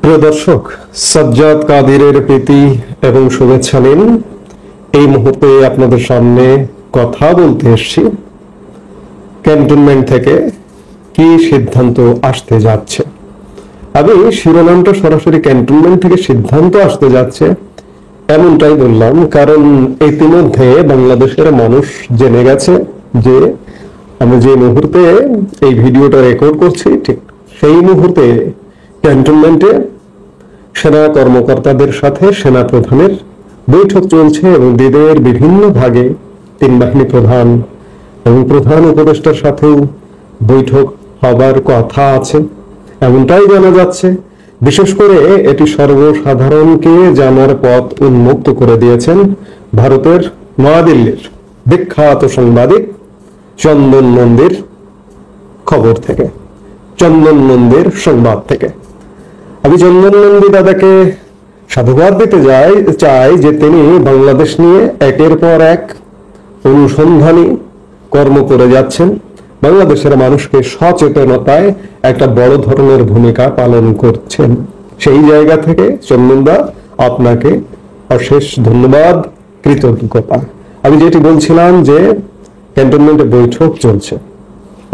প্রিয় দর্শক, সাজ্জাদ কাদিরের প্রীতি এবং শুভেচ্ছা নিন। এই মুহূর্তে আপনাদের সামনে কথা বলতে এসেছি ক্যান্টনমেন্ট থেকে কি সিদ্ধান্ত আসতে যাচ্ছে। আমি শিরোনামটা সরাসরি ক্যান্টনমেন্ট থেকে সিদ্ধান্ত আসতে যাচ্ছে এমনটাই বললাম, কারণ ইতিমধ্যে বাংলাদেশের মানুষ জেনে গেছে যে আমি যে মুহূর্তে এই ভিডিওটা রেকর্ড করছি ঠিক সেই মুহূর্তে ক্যান্টনমেন্টে সেনা কর্মকর্তাদের সাথে সেনা প্রধানের বৈঠক চলছে এবং দেশের বিভিন্ন ভাগে তিন বাহিনী প্রধান এবং প্রধান উপদেষ্টার সাথেও বৈঠক হবার কথা আছে এমনটাই জানা যাচ্ছে। বিশেষ করে এটি সর্বসাধারণকে জানার পথ উন্মুক্ত করে দিয়েছেন ভারতের নয়াদিল্লির বিখ্যাত সাংবাদিক চন্দন নন্দীর খবর থেকে, চন্দন নন্দীর সংবাদ থেকে। আমি চন্দন নন্দী দাদাকে সাধুবাদ দিতে চাই যে তিনি বাংলাদেশ নিয়ে একের পর এক অনুসন্ধানী কর্ম করে যাচ্ছেন, বাংলাদেশের মানুষকে সচেতনতায় একটা বড় ধরনের ভূমিকা পালন করছেন। সেই জায়গা থেকে চন্দনদা আপনাকে অশেষ ধন্যবাদ, কৃতজ্ঞতা। আমি যেটি বলছিলাম যে ক্যান্টনমেন্টে বৈঠক চলছে,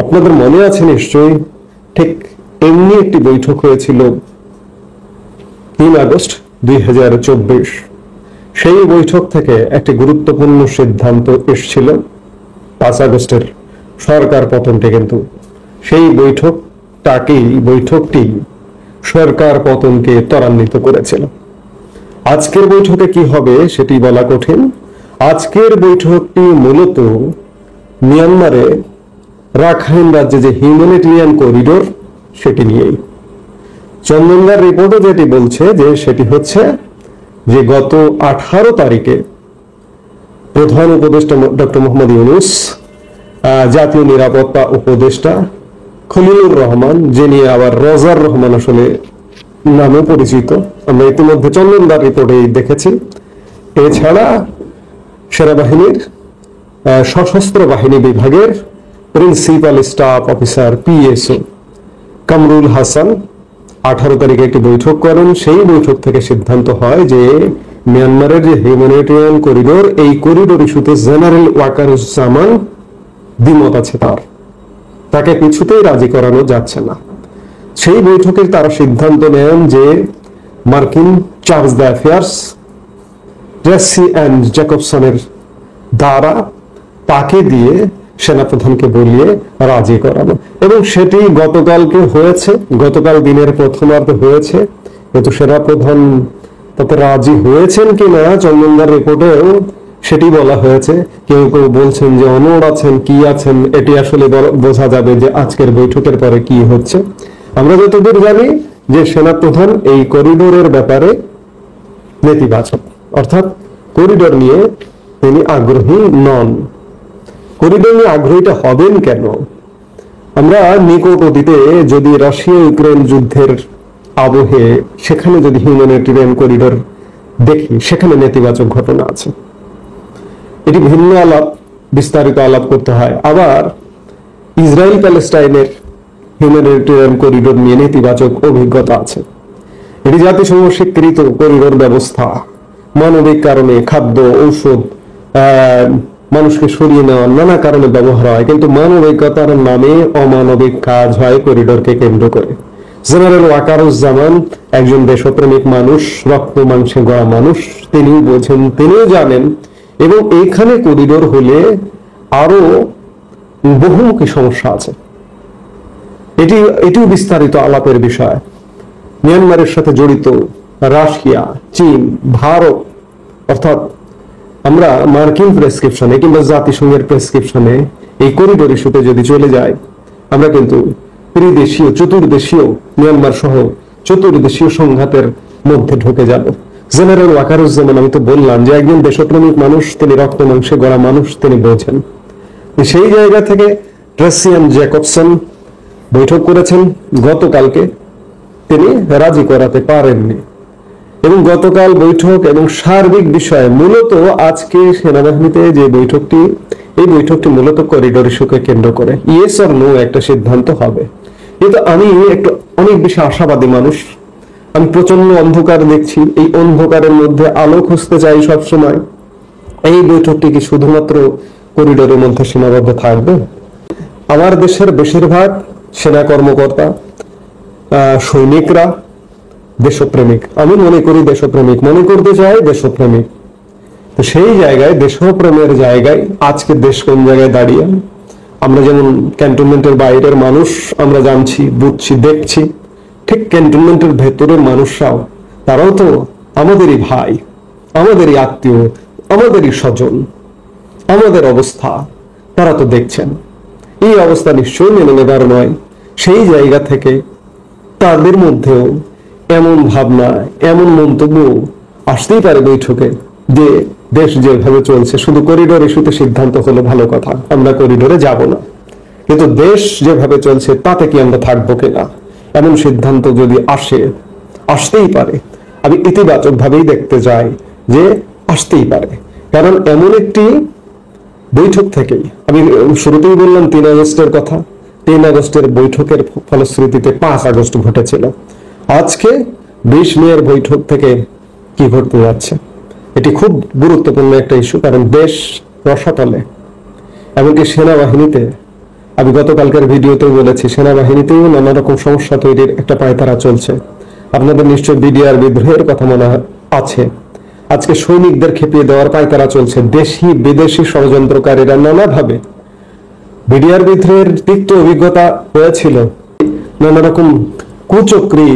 আপনাদের মনে আছে নিশ্চয়ই ঠিক এমনি একটি বৈঠক হয়েছিল 3 আগস্ট 2024। সেই বৈঠক থেকে একটি গুরুত্বপূর্ণ সিদ্ধান্ত এসেছিল 5 আগস্টের সরকার পতনটি, কিন্তু সেই বৈঠকটি সরকার পতনকে ত্বরান্বিত করেছিল। আজকের বৈঠকে কি হবে সেটি বলা কঠিন। আজকের বৈঠকটি মূলত মিয়ানমারে রাখাইন রাজ্যে যে হিউম্যানিটেরিয়ান করিডোর সেটি নিয়েই। চন্দনদার রিপোর্টে যেটি বলছে যে সেটি হচ্ছে যে গত 18 তারিখে প্রধান উপদেষ্টা ডক্টর মোহাম্মদ ইউনূস, জাতীয় নিরাপত্তা উপদেষ্টা খলিলুর রহমান, যিনি আবার রজার রহমান আসলে নামে পরিচিত, আমরা ইতিমধ্যে চন্দনদার রিপোর্টে দেখেছি। এছাড়া সেনাবাহিনীর সশস্ত্র বাহিনী বিভাগের principal staff officer PSO Kamrul Hasan 18 তারিখে একটি বৈঠক করেন। সেই বৈঠক থেকে সিদ্ধান্ত হয় যে মিয়ানমারের যে হিউম্যানিটেরিয়ান করিডোর, এই করিডোর ইস্যুতে জেনারেল ওয়াকারুজ্জামান দ্বিমত আছে, তাকে কিছুতেই রাজি করানো যাচ্ছে না। সেই বৈঠকে তারা সিদ্ধান্ত নেন যে মার্কিন চার্জ d'affaires ট্রেসি অ্যান্ড জ্যাকবসনের দ্বারা তাকে দিয়ে সেনাপ্রধানকে বলিয়ে রাজি করানো, এবং সেটি গতকালকে হয়েছে। গতকাল দিনের প্রথমার্ধে হয়েছে, কিন্তু সেনাপ্রধান তাতে রাজি হয়েছেন কিনা চন্দনদার রিপোর্টেও সেটি বলা হয়েছে। কেউ কেউ বলছেন যে অনড় আছেন, কি আছেন, এটি আসলে বোঝা যাবে যে আজকের বৈঠকের পরে কি হচ্ছে। আমরা যতদূর জানি যে সেনাপ্রধান এই করিডোরের ব্যাপারে নেতিবাচক, অর্থাৎ করিডোর নিয়ে তিনি আগ্রহী নন। করিডোর নিয়ে আগ্রহীটা হবেন কেন? আমরা নিকট অতীতে যদি রাশিয়া ইউক্রেন যুদ্ধের আবহে সেখানে যদি হিউম্যানিটেরিয়ান করিডোর দেখি, সেখানে নেতিবাচক ঘটনা আছে। এটি ভিন্ন আলাপ, বিস্তারিত আলাপ করতে হয়। আবার ইসরায়েল প্যালেস্টাইনের হিউম্যানিটেরিয়ান করিডোর নিয়ে নেতিবাচক অভিজ্ঞতা আছে। এটি জাতিসংঘ স্বীকৃত করিডোর ব্যবস্থা, মানবিক কারণে খাদ্য, ঔষধ, মানুষকে সরিয়ে নেওয়া নানা কারণে ব্যবহার হয়, কিন্তু মানবিকতার নামে অমানবিক কাজ হয় করিডোরকে কেন্দ্র করে। জেনারেল ওয়াকারুজ্জামান একজন দেশপ্রেমিক মানুষ, রক্ত মাংসে গড়া মানুষ, তিনিও বোঝেন, তিনিও জানেন। এবং এইখানে করিডোর হলে আরো বহুমুখী সমস্যা আছে। এটিও বিস্তারিত আলাপের বিষয়। মিয়ানমারের সাথে জড়িত রাশিয়া, চীন, ভারত, অর্থাৎ আমরা মার্কিন প্রেসক্রিপশনে কিংবা জাতিসংঘের প্রেসক্রিপশনে এই করিডোর ইস্যুতে যদি চলে যাই, আমরা কিন্তু ত্রিদেশীয়, চতুর্দেশীয়, মিয়ানমার সহ চতুর্দেশীয় সংঘাতের মধ্যে ঢুকে যাব। জেনারেল ওয়াকারুজ্জামান, আমি তো বললাম যে একজন দেশপ্রেমিক মানুষ, তিনি রক্ত মাংসে গড়া মানুষ, তিনি বোঝেন। সেই জায়গা থেকে ট্রেসি অ্যান্ড জ্যাকবসন বৈঠক করেছেন গতকালকে, তিনি রাজি করাতে পারেননি। এবং গতকাল বৈঠক এবং সার্বিক বিষয়ে মূলত আজকে সেনাবাহিনীতে যে বৈঠকটি, এই বৈঠকটি মূলত করিডোর ইস্যুকে কেন্দ্র করে ইয়েস অর নো একটা সিদ্ধান্ত হবে। কিন্তু আমি একটু অনেক বেশি আশাবাদী মানুষ। আমি প্রচন্ড অন্ধকার দেখছি, এই অন্ধকারের মধ্যে আলো খুঁজতে চাই সবসময়। এই বৈঠকটি কি শুধুমাত্র করিডোরের মধ্যে সীমাবদ্ধ থাকবে? আমার দেশের বেশিরভাগ সেনা কর্মকর্তা, সৈনিকরা দেশপ্রেমিক, আমি মনে করি দেশপ্রেমিক, মনে করতে চাই দেশপ্রেমিক। তো সেই জায়গায়, দেশপ্রেমের জায়গায় আজকে দেশ কোন জায়গায় দাঁড়িয়ে? আমরা যেমন ক্যান্টনমেন্টের বাইরের মানুষ আমরা জানছি, বুঝছি, দেখছি, ঠিক ক্যান্টনমেন্টের ভেতরের মানুষরাও, তারাও তো আমাদেরই ভাই, আমাদেরই আত্মীয়, আমাদেরই স্বজন। আমাদের অবস্থা তারা তো দেখছেন। এই অবস্থা নিশ্চয়ই মেনে নেবার নয়। সেই জায়গা থেকে তাদের মধ্যেও এমন ভাবনা, এমন মন্তব্য আসতেই পারে বৈঠকে যে দেশ যেভাবে চলছে, শুধু করিডোর ইস্যুতে সিদ্ধান্ত হলো ভালো কথা, আমরা করিডোরে যাব না, কিন্তু দেশ যেভাবে চলছে তাতে কি আমরা থাকবো কিনা, এমন সিদ্ধান্ত যদি আসতেই পারে। আমি ইতিবাচক ভাবেই দেখতে চাই যে আসতেই পারে, কারণ এমন একটি বৈঠক থেকেই, আমি শুরুতেই বললাম 3 আগস্টের কথা, 3 আগস্টের বৈঠকের ফলশ্রুতিতে 5 আগস্ট ঘটেছিল। আজকে 20 মের বৈঠক থেকে কি ঘটতে যাচ্ছে? এটি খুব গুরুত্বপূর্ণ একটা ইস্যু, কারণ দেশ রসাতলে, এমনকি সেনাবাহিনীতে, আমি গতকালকের ভিডিওতেও বলেছি, সেনাবাহিনীতেও নানা রকম সমস্যা তৈরির একটা পায়তারা চলছে। আপনাদের নিশ্চয় বিডিআর বিদ্রোহের কথা মনে আছে। আজকে সৈনিকদের খেপিয়ে দেওয়ার পায়তারা চলছে। দেশি বিদেশি ষড়যন্ত্রকারীরা নানাভাবে, বিডিআর বিদ্রোহের তিক্ত অভিজ্ঞতা হয়েছিল, নানা রকম কুচক্রী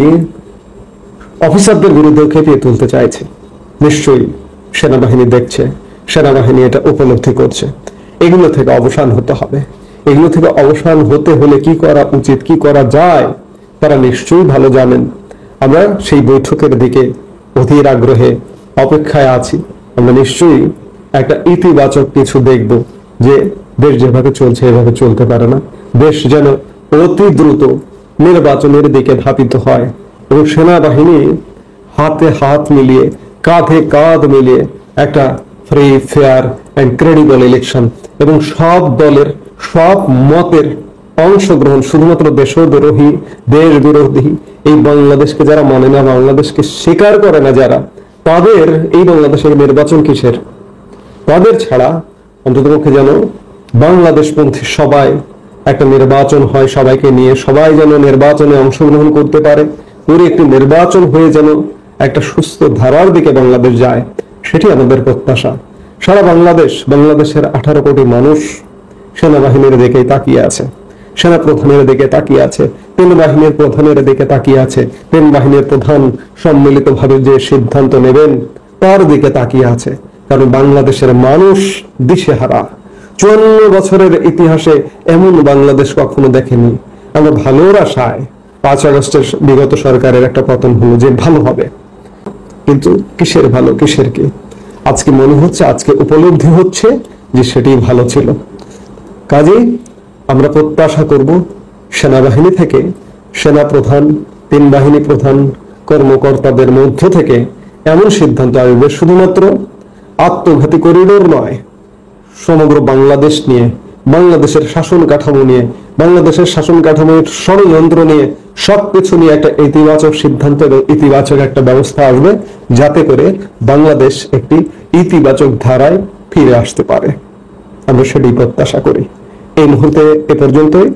অফিসারদের বিরুদ্ধে খেপিয়ে তুলতে চাইছে। নিশ্চয়ই সেনাবাহিনী দেখছে, সেনাবাহিনী এটা উপলব্ধি করছে। এগুলো থেকে অবসান হতে হবে। এগুলো থেকে অবসান হতে হলে কি করা উচিত, কি করা যায়, তারা নিশ্চয়ই ভালো জানেন। আমরা সেই বৈঠকের দিকে অধীর আগ্রহে অপেক্ষায় আছি। আমরা নিশ্চয়ই একটা ইতিবাচক কিছু দেখব, যে দেশ যেভাবে চলছে এভাবে চলতে পারে না। দেশ যেন অতি দ্রুত নির্বাচনের দিকে ধাবিত হয় এবং সেনাবাহিনী হাতে হাত মিলিয়ে, কাঁধে কাঁধ মিলিয়ে একটা free, fair and credible election, এবং সব দলের, সব মতের অংশগ্রহণ, শুধুমাত্র দেশদ্রোহী, দেশ বিরোধী, এই বাংলাদেশকে যারা মানে না, বাংলাদেশকে স্বীকার করে না যারা, তাদের এই বাংলাদেশের নির্বাচন কিসের? তাদের ছাড়া অন্ততপক্ষে যেন বাংলাদেশপন্থী সবাই, একটা নির্বাচন হয় সবাইকে নিয়ে, সবাই যেন নির্বাচনে অংশগ্রহণ করতে পারে, পুরো একটি নির্বাচন হয়ে যেন একটা সুস্থ ধারার দিকে বাংলাদেশ যায়, সেটি আমাদের প্রত্যাশা। সারা বাংলাদেশের 18 কোটি মানুষ সেনাবাহিনীর দিকে তাকিয়ে আছে, সেনা প্রধানের দিকে তাকিয়ে আছে, তেল বাহিনীর প্রধানের দিকে তাকিয়ে আছে, তেল বাহিনীর প্রধান সম্মিলিতভাবে যে সিদ্ধান্ত নেবেন তার দিকে তাকিয়ে আছে। কারণ বাংলাদেশের মানুষ দিশেহারা। 54 বছরের ইতিহাসে এমন বাংলাদেশ কখনো দেখেনি। আমরা ভালোর আশায় 5 আগস্টের বিগত সরকারের একটা পতন হলো, যে ভালো হবে, কিন্তু কিসের ভালো, কিসের কি? আজকে মনে হচ্ছে, আজকে উপলব্ধি হচ্ছে যে সেটি ভালো ছিল। কাজেই আমরা প্রত্যাশা করব সেনাবাহিনী থেকে, সেনা প্রধান, 3 বাহিনী প্রধান, কর্মকর্তাদের মধ্য থেকে এমন সিদ্ধান্ত আসবে, শুধুমাত্র আত্মঘাতী করিডোর নয়, সমগ্র বাংলাদেশ নিয়ে, বাংলাদেশের শাসন কাঠামো নিয়ে, বাংলাদেশের শাসন কাঠামোর ষড়যন্ত্র নিয়ে, সবকিছু নিয়ে একটা ইতিবাচক সিদ্ধান্ত এবং ইতিবাচক একটা ব্যবস্থা আসবে, যাতে করে বাংলাদেশ একটি ইতিবাচক ধারায় ফিরে আসতে পারে। আমরা সেটাই প্রত্যাশা করি। এই মুহূর্তে এ পর্যন্তই।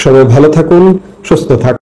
সবাই ভালো থাকুন, সুস্থ থাকুন।